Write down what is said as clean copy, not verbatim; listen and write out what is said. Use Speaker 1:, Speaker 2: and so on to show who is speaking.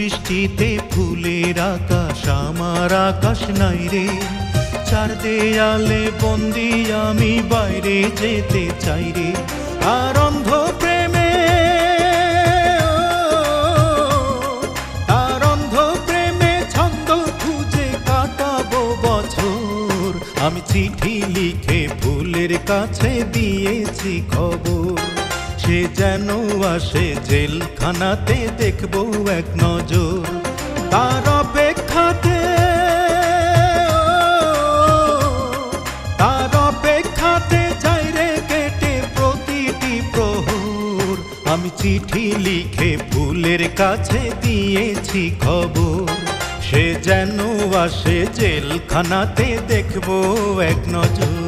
Speaker 1: বৃষ্টিতে ফুলের আকাশ আমার আকাশ নাই রে, চার দেয়ালে বন্দি আমি বাইরে যেতে চাই রে। আর অন্ধ প্রেমে তার অন্ধ প্রেমে ছন্দ খুঁজে কাটাবো বছর। আমি চিঠি লিখে ফুলের কাছে দিয়েছি খবর, সে যেন আসে জেলখানাতে দেখবো এক নজর। তার অপেক্ষাতে যাই রে কেটে প্রতিটি প্রহর। আমি চিঠি লিখে ফুলের কাছে দিয়েছি খবর, সে যেন আসে জেলখানাতে দেখবো এক নজর।